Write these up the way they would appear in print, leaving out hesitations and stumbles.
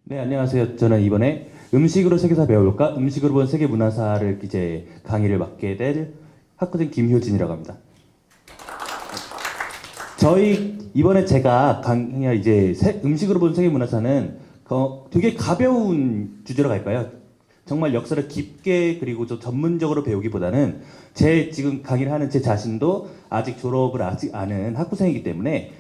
네, 안녕하세요. 저는 이번에 음식으로 세계사 배워볼까? 음식으로 본 세계 문화사를 이제 강의를 맡게 될 학부생 김효진이라고 합니다. 저희 이번에 제가 강의할 이제 음식으로 본 세계 문화사는 되게 가벼운 주제로 갈까요? 정말 역사를 깊게 그리고 좀 전문적으로 배우기보다는 제 지금 강의를 하는 제 자신도 아직 졸업을 아직 않은 학부생이기 때문에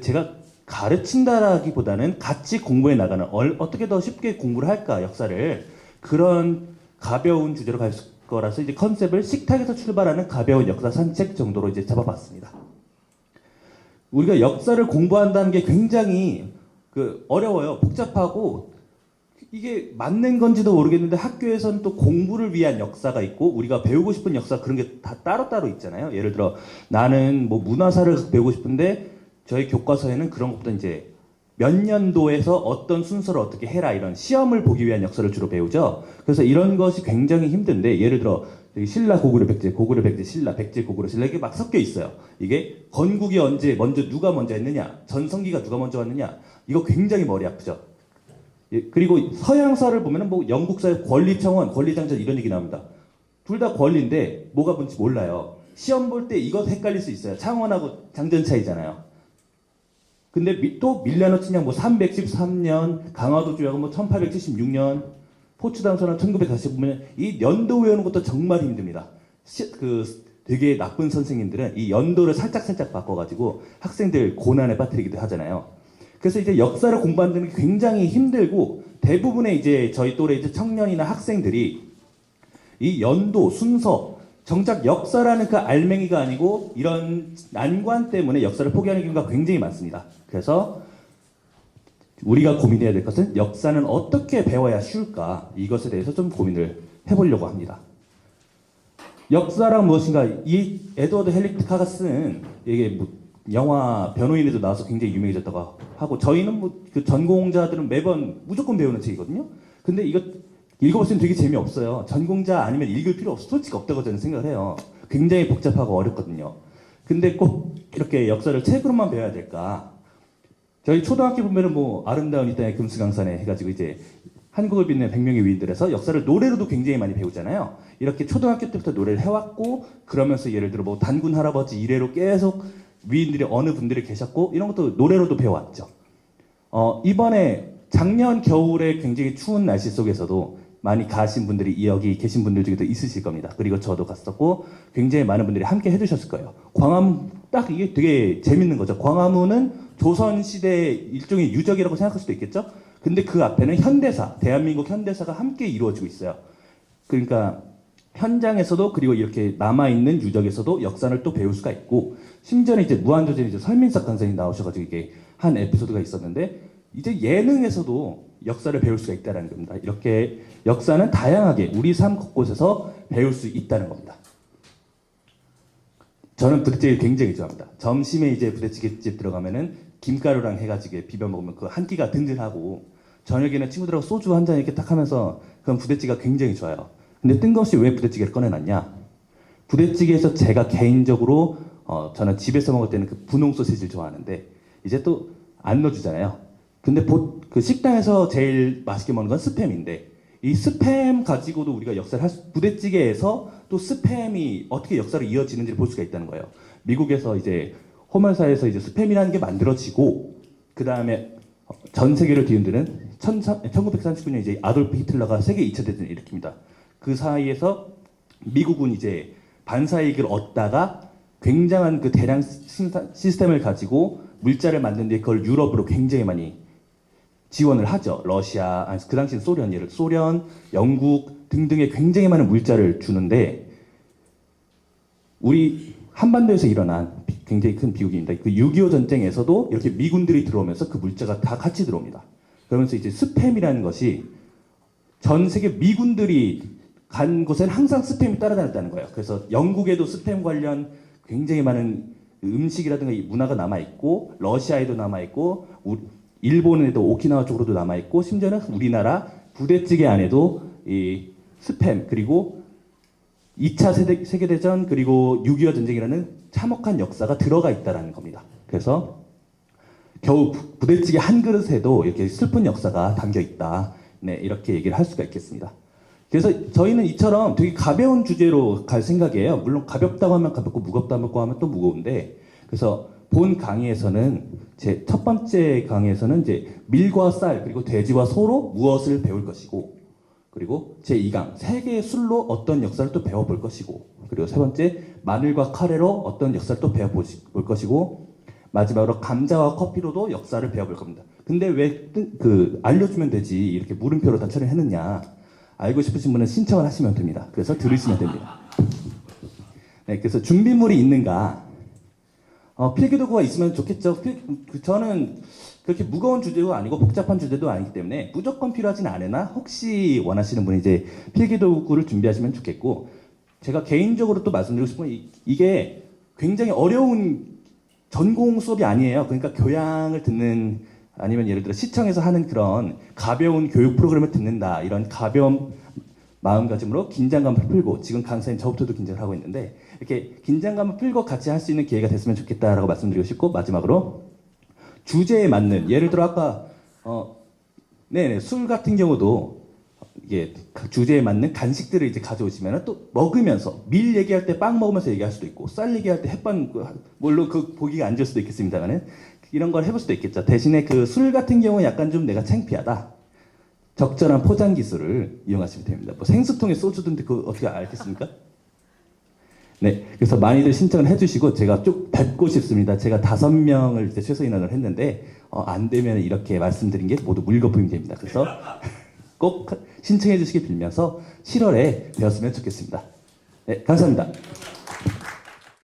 제가 가르친다라기보다는 같이 공부해 나가는 어떻게 더 쉽게 공부를 할까 역사를 그런 가벼운 주제로 갈 거라서 이제 컨셉을 식탁에서 출발하는 가벼운 역사 산책 정도로 이제 잡아봤습니다. 우리가 역사를 공부한다는 게 굉장히 어려워요. 복잡하고 이게 맞는 건지도 모르겠는데 학교에서는 또 공부를 위한 역사가 있고 우리가 배우고 싶은 역사 그런 게 다 따로따로 있잖아요. 예를 들어 나는 뭐 문화사를 배우고 싶은데 저희 교과서에는 그런 것보다 이제 몇 년도에서 어떤 순서를 어떻게 해라 이런 시험을 보기 위한 역사를 주로 배우죠. 그래서 이런 것이 굉장히 힘든데 예를 들어 신라 고구려 백제 고구려 백제 신라 백제 고구려 신라 이게 막 섞여 있어요. 이게 건국이 언제 먼저 누가 먼저 했느냐 전성기가 누가 먼저 왔느냐 이거 굉장히 머리 아프죠. 예, 그리고 서양사를 보면은 뭐 영국사의 권리청원 권리장전 이런 얘기 나옵니다. 둘 다 권리인데 뭐가 뭔지 몰라요. 시험 볼 때 이것 헷갈릴 수 있어요. 창원하고 장전 차이잖아요. 근데 또 밀레노 침략 뭐 313년, 강화도 조약은 뭐 1876년, 포츠담 선언 1945년 이 연도 외우는 것도 정말 힘듭니다. 되게 나쁜 선생님들은 이 연도를 살짝 바꿔가지고 학생들 고난에 빠뜨리기도 하잖아요. 그래서 이제 역사를 공부하는 게 굉장히 힘들고 대부분의 이제 저희 또래 이제 청년이나 학생들이 이 연도, 순서, 정작 역사라는 그 알맹이가 아니고 이런 난관 때문에 역사를 포기하는 경우가 굉장히 많습니다. 그래서 우리가 고민해야 될 것은 역사는 어떻게 배워야 쉬울까 이것에 대해서 좀 고민을 해보려고 합니다. 역사란 무엇인가 이 에드워드 헬리카가 쓴 이게 뭐 영화 변호인에도 나와서 굉장히 유명해졌다고 하고 저희는 뭐 그 전공자들은 매번 무조건 배우는 책이거든요. 근데 이거 읽어보시면 되게 재미없어요. 전공자 아니면 읽을 필요 솔직히 없다고 저는 생각을 해요. 굉장히 복잡하고 어렵거든요. 근데 꼭 이렇게 역사를 책으로만 배워야 될까? 저희 초등학교 보면은 뭐 아름다운 이 땅의 금수강산에 해가지고 이제 한국을 빛낸 100명의 위인들에서 역사를 노래로도 굉장히 많이 배우잖아요. 이렇게 초등학교 때부터 노래를 해왔고 그러면서 예를 들어 뭐 단군 할아버지 이래로 계속 위인들이 어느 분들이 계셨고 이런 것도 노래로도 배워왔죠. 이번에 작년 겨울에 굉장히 추운 날씨 속에서도 많이 가신 분들이 여기 계신 분들 중에도 있으실 겁니다. 그리고 저도 갔었고 굉장히 많은 분들이 함께 해주셨을 거예요. 광화문 딱 이게 되게 재밌는 거죠. 광화문은 조선시대 일종의 유적이라고 생각할 수도 있겠죠. 근데 그 앞에는 현대사, 대한민국 현대사가 함께 이루어지고 있어요. 그러니까 현장에서도 그리고 이렇게 남아있는 유적에서도 역사를 또 배울 수가 있고 심지어는 이제 무한도전에 이제 설민석 강사님 나오셔가지고 이게 한 에피소드가 있었는데 이제 예능에서도 역사를 배울 수가 있다는 겁니다. 이렇게 역사는 다양하게 우리 삶 곳곳에서 배울 수 있다는 겁니다. 저는 부대찌개 굉장히 좋아합니다. 점심에 이제 부대찌개집 들어가면은 김가루랑 해가지고 비벼 먹으면 그 한 끼가 든든하고 저녁에는 친구들하고 소주 한 잔 이렇게 딱 하면서 그런 부대찌개가 굉장히 좋아요. 근데 뜬금없이 왜 부대찌개를 꺼내놨냐? 부대찌개에서 제가 개인적으로 저는 집에서 먹을 때는 그 분홍 소시지를 좋아하는데 이제 또 안 넣어주잖아요. 근데 그 식당에서 제일 맛있게 먹는 건 스팸인데 이 스팸 가지고도 우리가 역사를 부대찌개에서 또 스팸이 어떻게 역사로 이어지는지를 볼 수가 있다는 거예요. 미국에서 이제 호mel사에서 이제 스팸이라는 게 만들어지고 그 다음에 전 세계를 뒤흔드는 1939년 이제 아돌프 히틀러가 세계 2차 대전을 일으킵니다. 그 사이에서 미국은 이제 반사이익을 얻다가 굉장한 그 대량 시스템을 가지고 물자를 만드는데 그걸 유럽으로 굉장히 많이 지원을 하죠. 러시아, 아니 그 당시는 소련, 영국 등등의 굉장히 많은 물자를 주는데 우리 한반도에서 일어난 굉장히 큰 비극입니다. 그 6.25 전쟁에서도 이렇게 미군들이 들어오면서 그 물자가 다 같이 들어옵니다. 그러면서 이제 스팸이라는 것이 전 세계 미군들이 간 곳에는 항상 스팸이 따라다녔다는 거예요. 그래서 영국에도 스팸 관련 굉장히 많은 음식이라든가 문화가 남아있고 러시아에도 남아있고 일본에도 오키나와 쪽으로도 남아있고 심지어는 우리나라 부대찌개 안에도 이 스팸 그리고 2차 세계대전 그리고 6.25 전쟁이라는 참혹한 역사가 들어가 있다는 겁니다. 그래서 겨우 부대찌개 한 그릇에도 이렇게 슬픈 역사가 담겨 있다. 네, 이렇게 얘기를 할 수가 있겠습니다. 그래서 저희는 이처럼 되게 가벼운 주제로 갈 생각이에요. 물론 가볍다고 하면 가볍고 무겁다고 하면 또 무거운데, 그래서 본 강의에서는 제 첫 번째 강의에서는 이제 밀과 쌀 그리고 돼지와 소로 무엇을 배울 것이고, 그리고 제 2강 세 개의 술로 어떤 역사를 또 배워볼 것이고, 그리고 세 번째 마늘과 카레로 어떤 역사를 또 배워볼 것이고, 마지막으로 감자와 커피로도 역사를 배워볼 겁니다. 근데 왜 알려주면 되지 이렇게 물음표로 다 처리했느냐, 알고 싶으신 분은 신청을 하시면 됩니다. 그래서 들으시면 됩니다. 네, 그래서 준비물이 있는가? 필기도구가 있으면 좋겠죠. 저는 그렇게 무거운 주제도 아니고 복잡한 주제도 아니기 때문에 무조건 필요하진 않으나 혹시 원하시는 분이 이제 필기도구를 준비하시면 좋겠고, 제가 개인적으로 또 말씀드리고 싶은 건 이게 굉장히 어려운 전공 수업이 아니에요. 그러니까 교양을 듣는, 아니면 예를 들어 시청에서 하는 그런 가벼운 교육 프로그램을 듣는다, 이런 가벼운 마음가짐으로 긴장감을 풀고, 지금 강사님 저부터도 긴장을 하고 있는데 이렇게 긴장감을 풀고 같이 할 수 있는 기회가 됐으면 좋겠다라고 말씀드리고 싶고, 마지막으로 주제에 맞는, 예를 들어 아까 술 같은 경우도 이게 주제에 맞는 간식들을 이제 가져오시면 또 먹으면서, 밀 얘기할 때 빵 먹으면서 얘기할 수도 있고, 쌀 얘기할 때 햇반, 물론 그 보기가 안 좋을 수도 있겠습니다만은 이런 걸 해볼 수도 있겠죠. 대신에 그 술 같은 경우 약간 좀 내가 창피하다, 적절한 포장 기술을 이용하시면 됩니다. 뭐 생수통에 소주 든데 그거 어떻게 알겠습니까? 네, 그래서 많이들 신청을 해주시고 제가 쭉 뵙고 싶습니다. 제가 5명을 이제 최소 인원을 했는데 안 되면 이렇게 말씀드린 게 모두 물거품이 됩니다. 그래서 꼭 신청해 주시길 빌면서 7월에 뵈었으면 좋겠습니다. 네, 감사합니다.